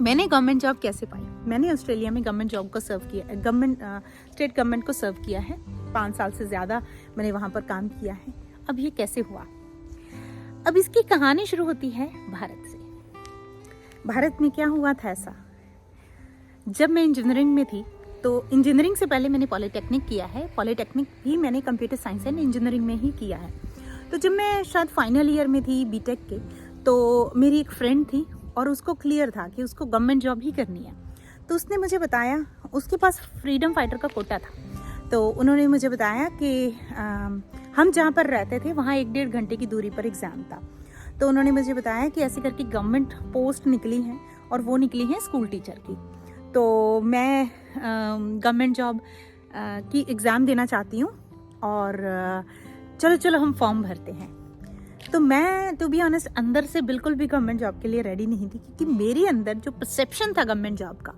मैंने government job कैसे पाई? मैंने ऑस्ट्रेलिया में गवर्नमेंट जॉब को सर्व किया, स्टेट गवर्नमेंट को सर्व किया है। 5 साल से ज़्यादा मैंने वहाँ पर काम किया है। अब ये कैसे हुआ? अब इसकी कहानी शुरू होती है भारत से। भारत में क्या हुआ था ऐसा, जब मैं इंजीनियरिंग में थी तो इंजीनियरिंग से पहले मैंने पॉलिटेक्निक किया है। पॉलिटेक्निक भी मैंने कंप्यूटर साइंस एंड इंजीनियरिंग में ही किया है। तो जब मैं शायद फाइनल ईयर में थी बीटेक के, तो मेरी एक फ्रेंड थी और उसको क्लियर था कि उसको गवर्नमेंट जॉब ही करनी है। तो उसने मुझे बताया, उसके पास फ्रीडम फाइटर का कोटा था। तो उन्होंने मुझे बताया कि हम जहाँ पर रहते थे वहाँ 1-1.5 घंटे की दूरी पर एग्ज़ाम था। तो उन्होंने मुझे बताया कि ऐसे करके गवर्नमेंट पोस्ट निकली हैं और वो निकली हैं स्कूल टीचर की। तो मैं गवर्नमेंट जॉब की एग्ज़ाम देना चाहती हूँ और चलो हम फॉर्म भरते हैं। तो मैं टू बी ऑनेस्ट अंदर से बिल्कुल भी गवर्नमेंट जॉब के लिए रेडी नहीं थी, क्योंकि मेरे अंदर जो परसेप्शन था गवर्नमेंट जॉब का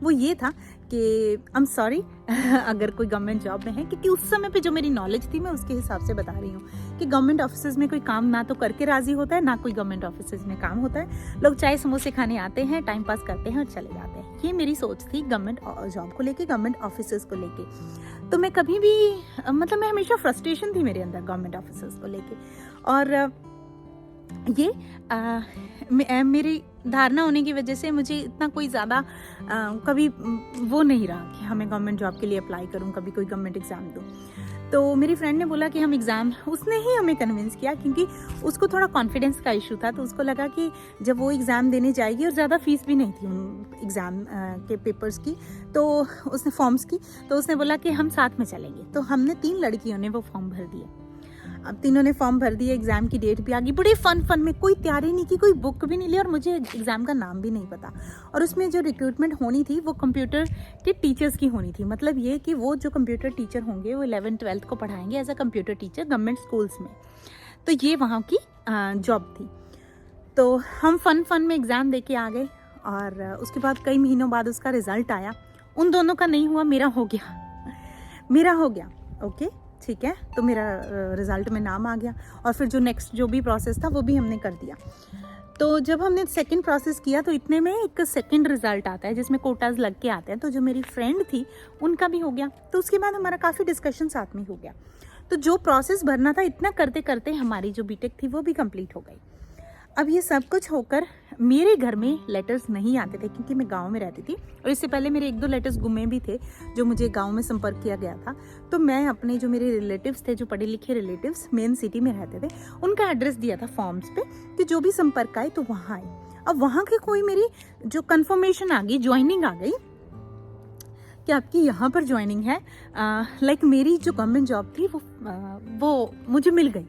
वो ये था कि आई एम सॉरी अगर कोई गवर्नमेंट जॉब में है, क्योंकि उस समय पे जो मेरी नॉलेज थी मैं उसके हिसाब से बता रही हूँ कि गवर्नमेंट ऑफिसेज में कोई काम ना तो करके राजी होता है, ना कोई गवर्नमेंट ऑफिसेज में काम होता है। लोग चाय समोसे खाने आते हैं, टाइम पास करते हैं और चले जाते हैं। ये मेरी सोच थी गवर्नमेंट जॉब को लेके, गवर्नमेंट ऑफिसेज को लेके। तो मैं कभी भी मतलब मैं हमेशा फ्रस्ट्रेशन थी मेरे अंदर गवर्नमेंट ऑफिसेज को लेके। और ये मेरी धारणा होने की वजह से मुझे इतना कोई ज़्यादा कभी वो नहीं रहा कि हमें गवर्नमेंट जॉब के लिए अप्लाई करूं, कभी कोई गवर्नमेंट एग्ज़ाम दूं। तो मेरी फ्रेंड ने बोला कि हम एग्ज़ाम, उसने ही हमें कन्विंस किया, क्योंकि उसको थोड़ा कॉन्फिडेंस का इशू था। तो उसको लगा कि जब वो एग्ज़ाम देने जाएगी, और ज़्यादा फीस भी नहीं थी एग्ज़ाम के पेपर्स की, तो उसने फॉर्म्स की, तो उसने बोला कि हम साथ में चलेंगे। तो हमने 3 लड़कियों ने वो फॉर्म भर दिए। अब तीनों ने फॉर्म भर दिए, एग्ज़ाम की डेट भी आ गई। बड़े फन में, कोई तैयारी नहीं की, कोई बुक भी नहीं ली, और मुझे एग्ज़ाम का नाम भी नहीं पता। और उसमें जो रिक्रूटमेंट होनी थी वो कंप्यूटर के टीचर्स की होनी थी। मतलब ये कि वो जो कंप्यूटर टीचर होंगे वो 11th-12th को पढ़ाएंगे as a computer teacher government schools में। तो ये वहाँ की जॉब थी। तो हम फन में एग्ज़ाम दे के आ गए, और उसके बाद कई महीनों बाद उसका रिज़ल्ट आया। उन दोनों का नहीं हुआ, मेरा हो गया। ओके, ठीक है। तो मेरा रिज़ल्ट में नाम आ गया, और फिर जो नेक्स्ट जो भी प्रोसेस था वो भी हमने कर दिया। तो जब हमने सेकंड प्रोसेस किया तो इतने में एक सेकंड रिज़ल्ट आता है जिसमें कोटाज लग के आते हैं। तो जो मेरी फ्रेंड थी उनका भी हो गया। तो उसके बाद हमारा काफ़ी डिस्कशन साथ में हो गया। तो जो प्रोसेस भरना था, इतना करते करते हमारी जो बीटेक थी वो भी कंप्लीट हो गई। अब ये सब कुछ होकर मेरे घर में लेटर्स नहीं आते थे, क्योंकि मैं गांव में रहती थी, और इससे पहले मेरे 1-2 लेटर्स गुमे भी थे जो मुझे गांव में संपर्क किया गया था। तो मैं अपने जो मेरे रिलेटिव्स थे, जो पढ़े लिखे रिलेटिव्स मेन सिटी में रहते थे, उनका एड्रेस दिया था फॉर्म्स पे कि जो भी संपर्क आए तो वहाँ आए। अब वहाँ के कोई मेरी जो कन्फर्मेशन आ गई, ज्वाइनिंग आ गई कि आपकी यहाँ पर ज्वाइनिंग है। लाइक मेरी जो गवर्नमेंट जॉब थी वो मुझे मिल गई।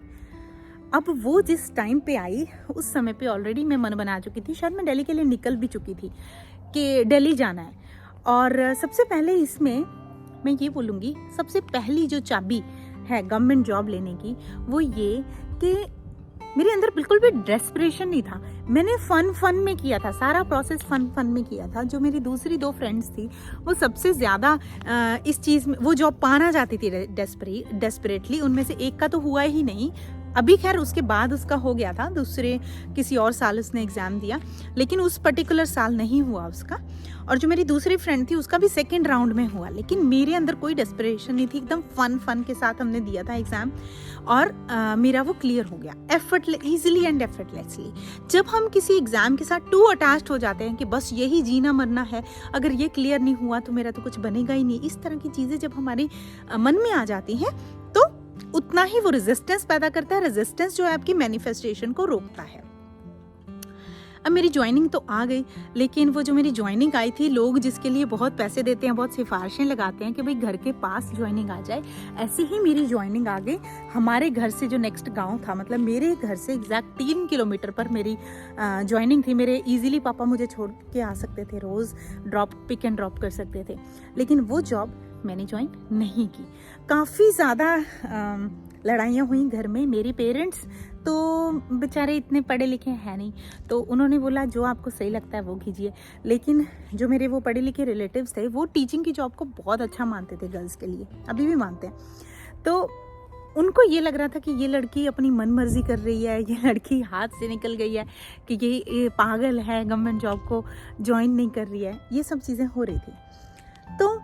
अब वो जिस टाइम पे आई, उस समय पे ऑलरेडी मैं मन बना चुकी थी, शायद मैं दिल्ली के लिए निकल भी चुकी थी कि दिल्ली जाना है। और सबसे पहले इसमें मैं ये बोलूँगी, सबसे पहली जो चाबी है गवर्नमेंट जॉब लेने की वो ये कि मेरे अंदर बिल्कुल भी डेस्परेशन नहीं था। मैंने फन में किया था, सारा प्रोसेस फन में किया था। जो मेरी दूसरी 2 फ्रेंड्स थी वो सबसे ज़्यादा इस चीज़ में वो जॉब पाना चाहती थी डेस्परेटली। उनमें से एक का तो हुआ ही नहीं, अभी खैर उसके बाद उसका हो गया था, दूसरे किसी और साल उसने एग्ज़ाम दिया, लेकिन उस पर्टिकुलर साल नहीं हुआ उसका। और जो मेरी दूसरी फ्रेंड थी उसका भी सेकेंड राउंड में हुआ, लेकिन मेरे अंदर कोई डेस्परेशन नहीं थी। एकदम फन के साथ हमने दिया था एग्ज़ाम, और मेरा वो क्लियर हो गया ईजिली एंड एफर्टलेसली। जब हम किसी एग्ज़ाम के साथ टू अटैच्ड हो जाते हैं कि बस यही जीना मरना है, अगर ये क्लियर नहीं हुआ तो मेरा तो कुछ बनेगा ही नहीं, इस तरह की चीज़ें जब हमारे मन में आ जाती हैं तो उतना ही वो रेजिस्टेंस पैदा करता है। रेजिस्टेंस जो है आपकी मैनिफेस्टेशन को रोकता है। अब मेरी ज्वाइनिंग तो आ गई, लेकिन वो जो मेरी ज्वाइनिंग आई थी, लोग जिसके लिए बहुत पैसे देते हैं, बहुत सिफारिशें लगाते हैं कि भाई घर के पास ज्वाइनिंग आ जाए, ऐसे ही मेरी ज्वाइनिंग आ गई हमारे घर से जो नेक्स्ट गांव था। मतलब मेरे घर से एग्जैक्ट 3 किलोमीटर पर मेरी ज्वाइनिंग थी। मेरे इजीली पापा मुझे छोड़ के आ सकते थे, रोज़ पिक एंड ड्रॉप कर सकते थे, लेकिन वो जॉब मैंने ज्वाइन नहीं की। काफ़ी ज़्यादा लड़ाइयाँ हुई घर में। मेरे पेरेंट्स तो बेचारे इतने पढ़े लिखे हैं नहीं, तो उन्होंने बोला जो आपको सही लगता है वो कीजिए। लेकिन जो मेरे वो पढ़े लिखे रिलेटिव्स थे वो टीचिंग की जॉब को बहुत अच्छा मानते थे गर्ल्स के लिए, अभी भी मानते हैं। तो उनको ये लग रहा था कि ये लड़की अपनी मन मर्जी कर रही है, ये लड़की हाथ से निकल गई है, कि ये पागल है, गवर्नमेंट जॉब को ज्वाइन नहीं कर रही है, ये सब चीज़ें हो रही थी। तो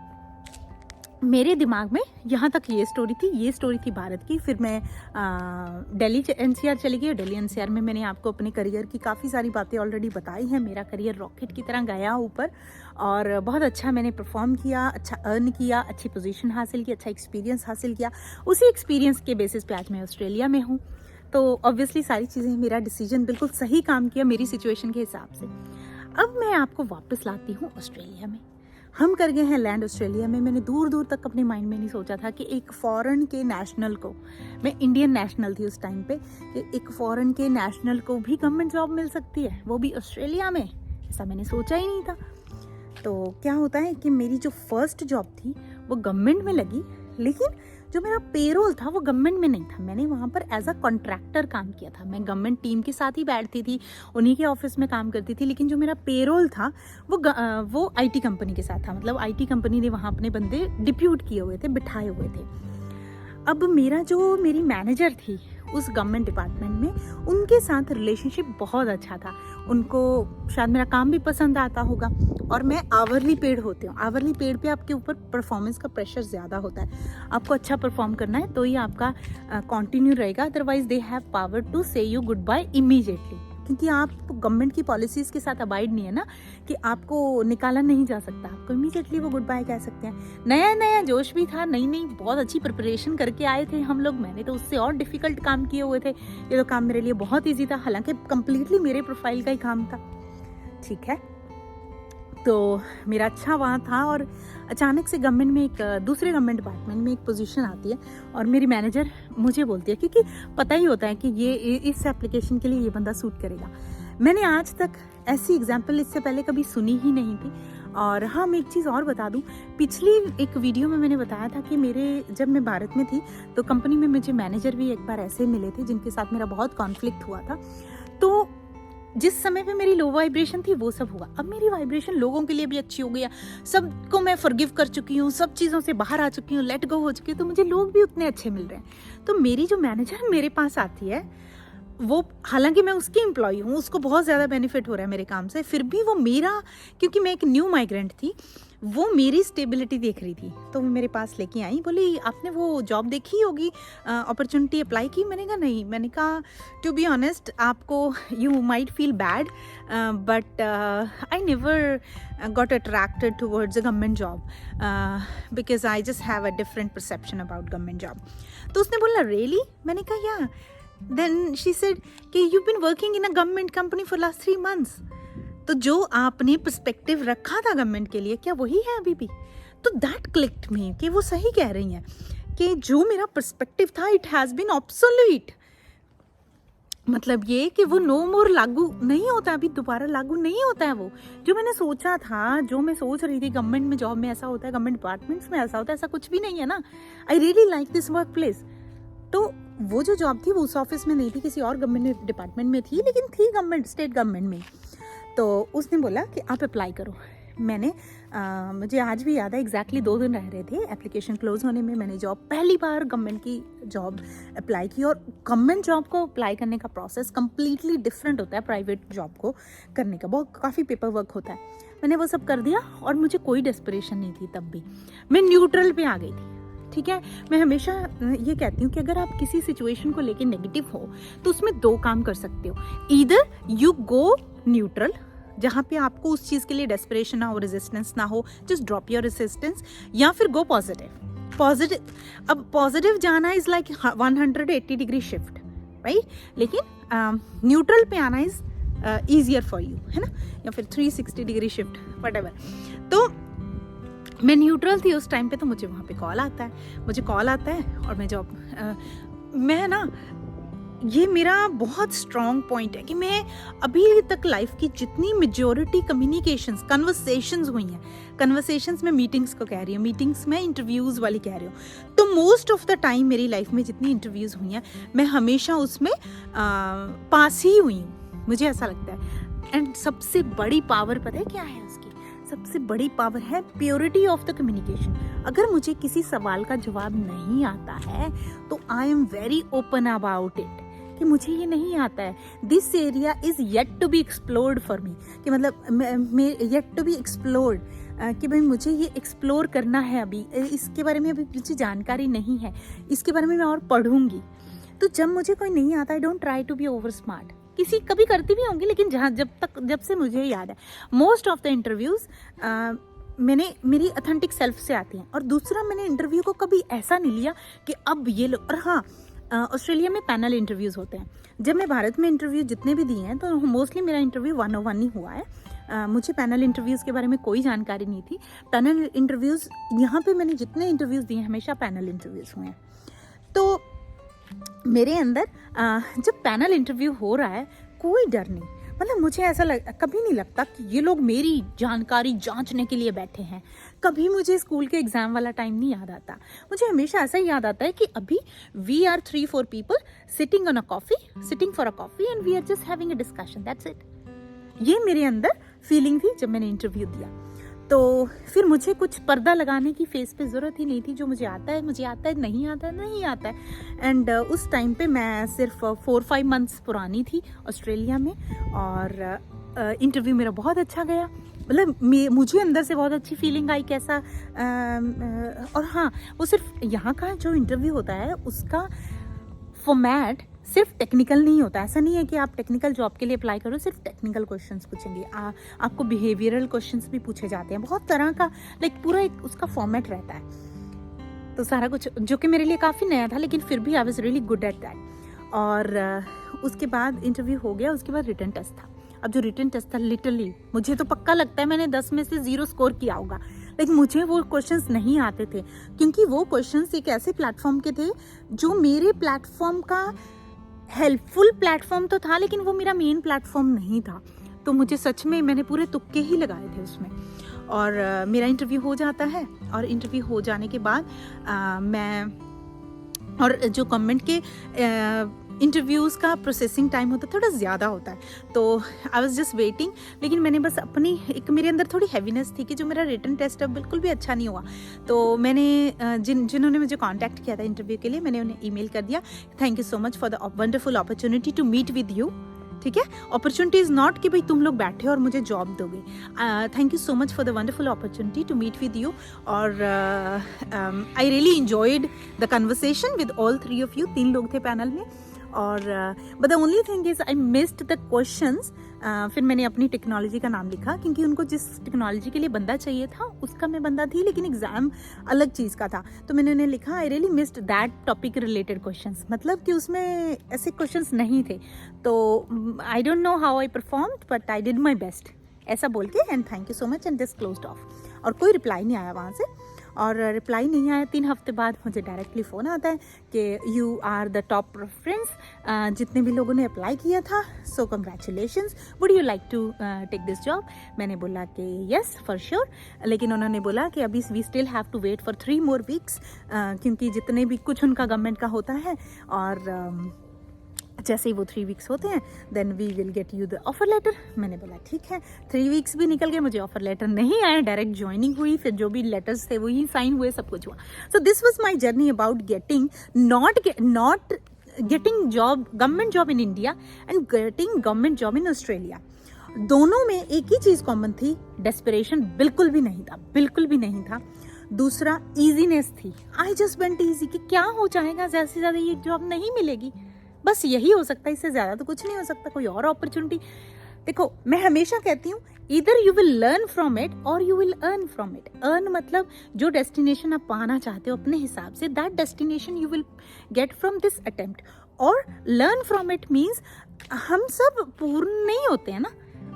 मेरे दिमाग में यहाँ तक ये स्टोरी थी भारत की। फिर मैं दिल्ली एनसीआर चली गई। दिल्ली एनसीआर में मैंने आपको अपने करियर की काफ़ी सारी बातें ऑलरेडी बताई हैं। मेरा करियर रॉकेट की तरह गया ऊपर और बहुत अच्छा मैंने परफॉर्म किया, अच्छा अर्न किया, अच्छी पोजीशन हासिल की, अच्छा एक्सपीरियंस हासिल किया। उसी एक्सपीरियंस के बेसिस पे आज मैं ऑस्ट्रेलिया में हूँ। तो ऑब्वियसली सारी चीज़ें, मेरा डिसीजन बिल्कुल सही काम किया मेरी सिचुएशन के हिसाब से। अब मैं आपको वापस लाती हूँ ऑस्ट्रेलिया में। हम कर गए हैं लैंड ऑस्ट्रेलिया में। मैंने दूर दूर तक अपने माइंड में नहीं सोचा था कि एक फॉरेन के नेशनल को, मैं इंडियन नेशनल थी उस टाइम पे, कि एक फॉरेन के नेशनल को भी गवर्नमेंट जॉब मिल सकती है, वो भी ऑस्ट्रेलिया में। ऐसा मैंने सोचा ही नहीं था। तो क्या होता है कि मेरी जो फर्स्ट जॉब थी वो गवर्नमेंट में लगी, लेकिन जो मेरा पेरोल था वो गवर्नमेंट में नहीं था। मैंने वहाँ पर एज अ कॉन्ट्रैक्टर काम किया था। मैं गवर्नमेंट टीम के साथ ही बैठती थी, उन्हीं के ऑफिस में काम करती थी, लेकिन जो मेरा पेरोल था वो आईटी कंपनी के साथ था। मतलब आईटी कंपनी ने वहाँ अपने बंदे डिप्यूट किए हुए थे, बिठाए हुए थे। अब मेरी मैनेजर थी उस गवर्नमेंट डिपार्टमेंट में, उनके साथ रिलेशनशिप बहुत अच्छा था। उनको शायद मेरा काम भी पसंद आता होगा। और मैं आवरली पेड होती हूँ। आवरली पेड पे आपके ऊपर परफॉर्मेंस का प्रेशर ज़्यादा होता है। आपको अच्छा परफॉर्म करना है तो ही आपका कंटिन्यू रहेगा, otherwise they have power to say you goodbye immediately. क्योंकि आप गवर्नमेंट की पॉलिसीज़ के साथ अबाइड नहीं है ना, कि आपको निकाला नहीं जा सकता, आपको इमीडिएटली वो गुड बाय कह सकते हैं। नया नया जोश भी था, नई बहुत अच्छी प्रिपरेशन करके आए थे हम लोग। मैंने तो उससे और डिफ़िकल्ट काम किए हुए थे। ये तो काम मेरे लिए बहुत ईजी था, हालांकि कम्प्लीटली मेरे प्रोफाइल का ही काम था। ठीक है, तो मेरा अच्छा वहाँ था। और अचानक से गवर्नमेंट में दूसरे गवर्नमेंट डिपार्टमेंट में एक पोजीशन आती है और मेरी मैनेजर मुझे बोलती है, क्योंकि पता ही होता है कि ये इस एप्लीकेशन के लिए ये बंदा सूट करेगा। मैंने आज तक ऐसी एग्जाम्पल इससे पहले कभी सुनी ही नहीं थी। और हाँ, मैं एक चीज़ और बता दूँ, पिछली एक वीडियो में मैंने बताया था कि जब मैं भारत में थी तो कंपनी में मुझे मैनेजर भी एक बार ऐसे मिले थे जिनके साथ मेरा बहुत कॉन्फ्लिक्ट हुआ था। तो जिस समय पे मेरी लो वाइब्रेशन थी वो सब हुआ। अब मेरी वाइब्रेशन लोगों के लिए भी अच्छी हो गई है, सबको मैं फॉरगिव कर चुकी हूँ, सब चीज़ों से बाहर आ चुकी हूँ, लेट गो हो चुकी हूँ, तो मुझे लोग भी उतने अच्छे मिल रहे हैं। तो मेरी जो मैनेजर मेरे पास आती है, वो हालांकि मैं उसकी एम्प्लॉय हूँ, उसको बहुत ज़्यादा बेनिफिट हो रहा है मेरे काम से, फिर भी वो मेरा, क्योंकि मैं एक न्यू माइग्रेंट थी, वो मेरी स्टेबिलिटी देख रही थी। तो वो मेरे पास लेके आई, बोली आपने वो जॉब देखी होगी, अपॉर्चुनिटी अप्लाई की? मैंने कहा नहीं। मैंने कहा टू बी ऑनेस्ट, आपको you might feel bad but I never got attracted towards a government job because I just have a different perception about government job. तो उसने बोला really? मैंने कहा yeah. Then she said कि you've been working in a government company for last 3 months. तो जो आपने perspective रखा था गवर्नमेंट के लिए, क्या वही है अभी भी? तो दैट क्लिक्ड मी कि वो सही कह रही हैं कि जो मेरा पर्सपेक्टिव था इट हैज़ बीन ऑब्सोल्यूट। मतलब ये कि वो नो मोर लागू नहीं होता, अभी दोबारा लागू नहीं होता है। वो जो मैंने सोचा था, जो मैं सोच रही थी गवर्नमेंट में जॉब में ऐसा होता है, गवर्नमेंट डिपार्टमेंट्स में ऐसा होता है, ऐसा कुछ भी नहीं है ना। I really like this work place. तो वो जो जॉब थी वो उस ऑफिस में नहीं थी, किसी और गवर्नमेंट डिपार्टमेंट में थी, लेकिन थी गवर्नमेंट, स्टेट गवर्नमेंट में। तो उसने बोला कि आप अप्लाई करो। मैंने मुझे आज भी याद है, एग्जैक्टली 2 दिन रह रहे थे एप्लीकेशन क्लोज होने में, मैंने जॉब पहली बार गवर्नमेंट की जॉब अप्लाई की। और गवर्नमेंट जॉब को अप्लाई करने का प्रोसेस कम्प्लीटली डिफरेंट होता है प्राइवेट जॉब को करने का, बहुत काफ़ी पेपर वर्क होता है। मैंने वो सब कर दिया और मुझे कोई डेस्परेशन नहीं थी तब भी, मैं न्यूट्रल पे आ गई थी। ठीक है, मैं हमेशा ये कहती हूँ कि अगर आप किसी सिचुएशन को लेके नेगेटिव हो तो उसमें 2 काम कर सकते हो। ईदर यू गो न्यूट्रल, जहाँ पे आपको उस चीज़ के लिए डेस्परेशन ना हो, रेजिस्टेंस ना हो, जस्ट ड्रॉप योर रेजिस्टेंस, या फिर गो पॉजिटिव। अब पॉजिटिव जाना is like 180 degree shift, right? लेकिन न्यूट्रल पे आना इज़ ईजियर फॉर यू, है ना, या फिर 360 डिग्री शिफ्ट, व्हाटएवर। तो मैं न्यूट्रल थी उस टाइम पे। तो मुझे वहाँ पे कॉल आता है और मैं ना, ये मेरा बहुत स्ट्रॉन्ग पॉइंट है कि मैं अभी तक लाइफ की जितनी मेजॉरिटी कन्वर्सेशंस हुई हैं, कन्वर्सेशंस में मीटिंग्स को कह रही हूँ, मीटिंग्स में इंटरव्यूज़ वाली कह रही हूँ, तो मोस्ट ऑफ द टाइम मेरी लाइफ में जितनी इंटरव्यूज़ हुई हैं मैं हमेशा उसमें पास ही हुई हूँ, मुझे ऐसा लगता है। एंड सबसे बड़ी पावर पता है क्या है उसकी? सबसे बड़ी पावर है प्योरिटी ऑफ द कम्युनिकेशन। अगर मुझे किसी सवाल का जवाब नहीं आता है तो I am very open about it कि मुझे ये नहीं आता है। This area is yet to be explored for me, कि मतलब येट टू बी एक्सप्लोर्ड, कि भाई मुझे ये एक्सप्लोर करना है, अभी इसके बारे में अभी मुझे जानकारी नहीं है, इसके बारे में मैं और पढ़ूंगी। तो जब मुझे कोई नहीं आता, I don't try to be over smart. किसी कभी करती भी होंगी, लेकिन जब से मुझे याद है, मोस्ट ऑफ द इंटरव्यूज मैंने मेरी ऑथेंटिक सेल्फ से आती हैं। और दूसरा, मैंने इंटरव्यू को कभी ऐसा नहीं लिया कि अब ये लोग, और हाँ, ऑस्ट्रेलिया में पैनल इंटरव्यूज़ होते हैं। जब मैं भारत में इंटरव्यू जितने भी दिए हैं तो मोस्टली मेरा इंटरव्यू 101 ही हुआ है। मुझे पैनल इंटरव्यूज़ के बारे में कोई जानकारी नहीं थी। पैनल इंटरव्यूज़ यहाँ पे मैंने जितने इंटरव्यूज़ दिए हमेशा पैनल इंटरव्यूज़ हुए हैं। तो मेरे अंदर जब पैनल इंटरव्यू हो रहा है, कोई डर नहीं, मतलब मुझे ऐसा कभी नहीं लगता कि ये लोग मेरी जानकारी जांचने के लिए बैठे हैं। कभी मुझे स्कूल के एग्जाम वाला टाइम नहीं याद आता। मुझे हमेशा ऐसा ही याद आता है कि अभी we are 3-4 people sitting for a coffee and we are just having a discussion, that's it. ये मेरे अंदर फीलिंग थी जब मैंने इंटरव्यू दिया। तो फिर मुझे कुछ पर्दा लगाने की फेस पे ज़रूरत ही नहीं थी। जो मुझे आता है, नहीं आता है। एंड उस टाइम पे मैं सिर्फ 4-5 मंथ्स पुरानी थी ऑस्ट्रेलिया में, और इंटरव्यू मेरा बहुत अच्छा गया। मतलब मुझे अंदर से बहुत अच्छी फीलिंग आई कैसा। और हाँ, वो सिर्फ यहाँ का जो इंटरव्यू होता है उसका फॉर्मेट सिर्फ टेक्निकल नहीं होता। ऐसा नहीं है कि आप टेक्निकल जॉब के लिए अप्लाई करो सिर्फ टेक्निकल क्वेश्चंस पूछेंगे। आपको बिहेवियरल क्वेश्चंस भी पूछे जाते हैं, बहुत तरह का, लाइक पूरा एक उसका फॉर्मेट रहता है। तो सारा कुछ जो कि मेरे लिए काफ़ी नया था, लेकिन फिर भी I was really good at that. और उसके बाद इंटरव्यू हो गया, उसके बाद रिटन टेस्ट था। अब जो रिटन टेस्ट था, लिटरली मुझे तो पक्का लगता है मैंने 10 में से 0 स्कोर किया होगा। लेकिन मुझे वो क्वेश्चंस नहीं आते थे, क्योंकि वो क्वेश्चंस एक ऐसे प्लेटफॉर्म के थे जो मेरे प्लेटफॉर्म का हेल्पफुल प्लेटफॉर्म तो था, लेकिन वो मेरा मेन प्लेटफॉर्म नहीं था। तो मुझे सच में, मैंने पूरे तुक्के ही लगाए थे उसमें। और मेरा इंटरव्यू हो जाता है, और इंटरव्यू हो जाने के बाद और जो गवर्नमेंट के इंटरव्यूज़ का प्रोसेसिंग टाइम होता है थोड़ा ज़्यादा होता है। तो आई वाज जस्ट वेटिंग, लेकिन मैंने बस अपनी मेरे अंदर थोड़ी हैवीनेस थी कि जो मेरा रिटन टेस्ट है बिल्कुल भी अच्छा नहीं हुआ। तो मैंने जिन्होंने मुझे कांटेक्ट किया था इंटरव्यू के लिए, मैंने उन्हें ईमेल कर दिया, thank you so much for the wonderful opportunity to meet with you. ठीक है, अपॉर्चुनिटी इज़ नॉट कि भाई तुम लोग बैठे हो और मुझे जॉब दोगे। Thank you so much for the wonderful opportunity to meet with you. और I really enjoyed the conversation with all 3 of you. 3 लोग थे पैनल में। और but the only thing is I missed the questions. फिर मैंने अपनी technology का नाम लिखा, क्योंकि उनको जिस टेक्नोलॉजी के लिए बंदा चाहिए था उसका मैं बंदा थी, लेकिन एग्जाम अलग चीज़ का था। तो मैंने उन्हें लिखा, I really missed that topic related questions, मतलब कि उसमें ऐसे क्वेश्चंस नहीं थे। तो I don't know how I performed but I did my best, ऐसा बोल के, and thank you so much, and this closed of. और कोई रिप्लाई नहीं आया वहाँ से। और रिप्लाई नहीं आया, 3 हफ्ते बाद मुझे डायरेक्टली फ़ोन आता है कि you are the top preference, जितने भी लोगों ने अप्लाई किया था, so congratulations, would you like to take this job. मैंने बोला कि यस फॉर श्योर, लेकिन उन्होंने बोला कि अभी we still have to wait for 3 more weeks, क्योंकि जितने भी कुछ उनका गवर्नमेंट का होता है, और जैसे ही वो 3 weeks होते हैं then we will get you the offer letter. मैंने बोला ठीक है। 3 weeks भी निकल गए, मुझे ऑफर लेटर नहीं आया, डायरेक्ट ज्वाइनिंग हुई, फिर जो भी लेटर्स थे वही साइन हुए, सब कुछ हुआ। So this was my journey about getting not getting job, government job in India and getting government job in Australia. दोनों में एक ही चीज़ कॉमन थी, डेस्परेशन बिल्कुल भी नहीं था। दूसरा ईजीनेस थी, आई जस्ट वेंट ईजी कि क्या हो जाएगा, ज़्यादा से ज़्यादा ये जॉब नहीं मिलेगी, बस यही हो सकता है, इससे ज़्यादा तो कुछ नहीं हो सकता, कोई और अपॉर्चुनिटी। देखो, मैं हमेशा कहती हूँ, इधर you will learn from it और you will earn from it. Earn मतलब जो डेस्टिनेशन आप पाना चाहते हो अपने हिसाब से, that destination you will get from this attempt. और लर्न फ्रॉम इट मीन्स हम सब पूर्ण नहीं होते हैं ना,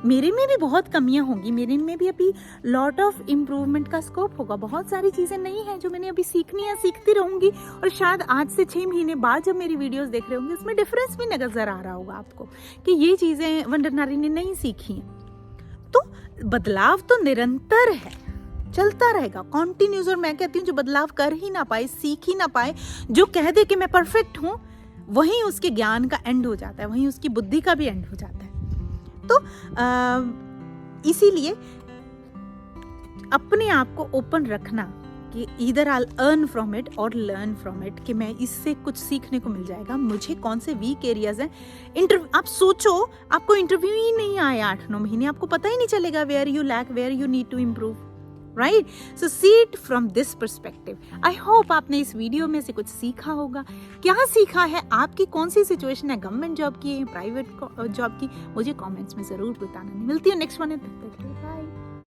मेरे में भी बहुत कमियां होंगी, मेरे में भी अभी लॉट ऑफ इम्प्रूवमेंट का स्कोप होगा। बहुत सारी चीज़ें नहीं हैं जो मैंने अभी सीखनी है, सीखती रहूंगी। और शायद आज से 6 महीने बाद जब मेरी वीडियोस देख रहे होंगे, उसमें डिफरेंस भी नजर आ रहा होगा आपको कि ये चीज़ें वंदर नारी ने नहीं सीखी हैं। तो बदलाव तो निरंतर है, चलता रहेगा, कॉन्टिन्यूस। और मैं कहती हूँ जो बदलाव कर ही ना पाए, सीख ही ना पाए, जो कह दे कि मैं परफेक्ट हूँ, वहीं उसके ज्ञान का एंड हो जाता है, वहीं उसकी बुद्धि का भी एंड हो जाता है। तो इसीलिए अपने आप को ओपन रखना कि either I earn from it और लर्न फ्रॉम इट, कि मैं इससे कुछ सीखने को मिल जाएगा, मुझे कौन से वीक एरियाज हैं। आप सोचो, आपको इंटरव्यू ही नहीं आया 8-9 महीने, आपको पता ही नहीं चलेगा where you lack, where you need to improve, right? So see it from this perspective. I hope आपने इस वीडियो में से कुछ सीखा होगा। क्या सीखा है, आपकी कौन सी सिचुएशन है, गवर्नमेंट जॉब की, प्राइवेट जॉब की, मुझे कमेंट्स में जरूर बताना। मिलती है नेक्स्ट वन, बाय।